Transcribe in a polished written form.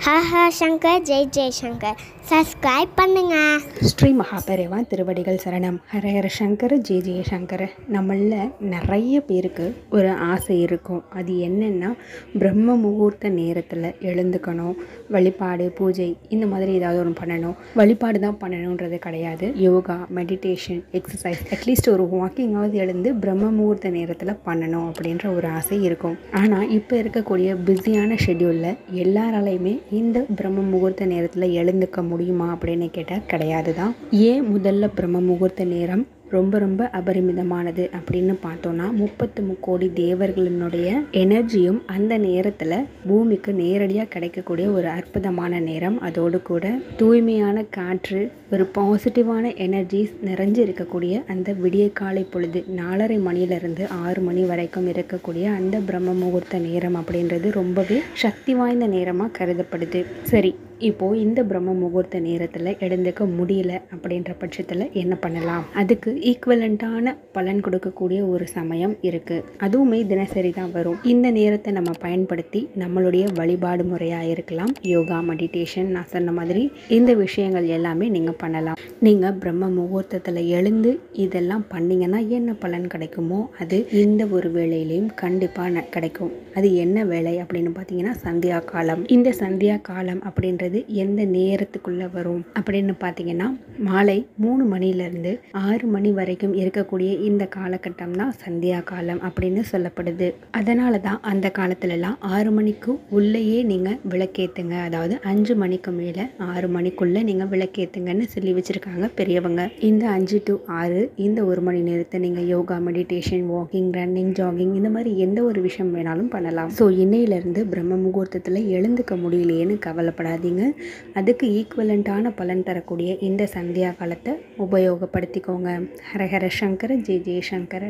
ஹஹ Shankar Jai Jaishankar subscribe பண்ணுங்க. ஸ்ரீ மகாபெரிவா திருவடிகள் சரணம். ஹரஹர சங்கர ஜெய ஜெயசங்கர. நம்மளில் நிறைய பேருக்கு ஒரு ஆசை இருக்கும். அது என்னென்னா, பிரம்ம முகூர்த்த நேரத்தில் எழுந்துக்கணும், வழிபாடு பூஜை இந்த மாதிரி ஏதாவது ஒன்று பண்ணணும். வழிபாடு தான் பண்ணணுன்றது கிடையாது. யோகா, மெடிடேஷன், எக்ஸசைஸ், அட்லீஸ்ட் ஒரு வாக்கிங்காவது எழுந்து பிரம்ம முகூர்த்த நேரத்தில் பண்ணணும் அப்படின்ற ஒரு ஆசை இருக்கும். ஆனால் இப்போ இருக்கக்கூடிய பிஸியான ஷெட்யூலில் எல்லாராலையுமே இந்த பிரம்ம முகூர்த்த நேரத்தில் எழுந்துக்க முடியுமா அப்படின்னு கேட்டால் கிடையாது தான். ஏன் முதல்ல பிரம்ம முகூர்த்த நேரம் ரொம்ப ரொம்ப அபரிமிதமானது அப்படின்னு பார்த்தோன்னா, 33 கோடி தேவர்களினுடைய எனர்ஜியும் அந்த நேரத்தில் பூமிக்கு நேரடியாக கிடைக்கக்கூடிய ஒரு அற்புதமான நேரம். அதோடு கூட தூய்மையான காற்று, ஒரு பாசிட்டிவான எனர்ஜிஸ் நிறைஞ்சு இருக்கக்கூடிய அந்த விடிய காலை பொழுது 4:30 மணியிலிருந்து 6 மணி வரைக்கும் இருக்கக்கூடிய அந்த பிரம்ம முகூர்த்த நேரம் அப்படின்றது ரொம்பவே சக்தி வாய்ந்த நேரமாக கருதப்படுது. சரி, இப்போது இந்த பிரம்ம முகூர்த்த நேரத்தில் எழுந்துக்க முடியல அப்படின்ற பட்சத்தில் என்ன பண்ணலாம்? அதுக்கு ஈக்குவலண்ட்டான பலன் கொடுக்கக்கூடிய ஒரு சமயம் இருக்குது. அதுவுமே தினசரி தான் வரும். இந்த நேரத்தை நம்ம பயன்படுத்தி நம்மளுடைய வழிபாடு முறையாக இருக்கலாம். யோகா, மெடிடேஷன், நான் சொன்ன மாதிரி இந்த விஷயங்கள் எல்லாமே நீங்கள் பண்ணலாம். நீங்கள் பிரம்ம முகூர்த்தத்தில் எழுந்து இதெல்லாம் பண்ணிங்கன்னா என்ன பலன் கிடைக்குமோ அது இந்த ஒரு வேளையிலையும் கண்டிப்பாக கிடைக்கும். அது என்ன வேலை அப்படின்னு பார்த்தீங்கன்னா, சந்தியா காலம். இந்த சந்தியா காலம் அப்படின்றது எந்த நேரத்துக்குள்ளே வரும் அப்படின்னு பார்த்தீங்கன்னா, மாலை 3 மணிலேருந்து 6 மணி வரைக்கும் இருக்கக்கூடிய இந்த காலகட்டம் தான் சந்தியா காலம் அப்படின்னு சொல்லப்படுது. அதனால தான் அந்த காலத்துலலாம் 6 மணிக்கு உள்ளேயே நீங்கள் விளக்கேற்றுங்க, அதாவது 5 மணிக்கு மேலே 6 மணிக்குள்ளே நீங்கள் விளக்கேற்றுங்கன்னு சொல்லி வச்சுருக்காங்க பெரியவங்க. இந்த 5 to 6 இந்த 1 மணி நேரத்தை நீங்கள் yoga, meditation, walking, running, jogging இந்த மாதிரி எந்த ஒரு விஷயம் வேணாலும் பண்ணலாம். ஸோ இன்னையிலேருந்து பிரம்ம முகூர்த்தத்தில் எழுந்துக்க முடியலையேன்னு கவலைப்படாதீங்க. அதுக்கு ஈக்குவலண்ட்டான பலன் தரக்கூடிய இந்த சந்தியா காலத்தை உபயோகப்படுத்திக்கோங்க. ஹரஹர சங்கர ஜெய ஜெயசங்கர.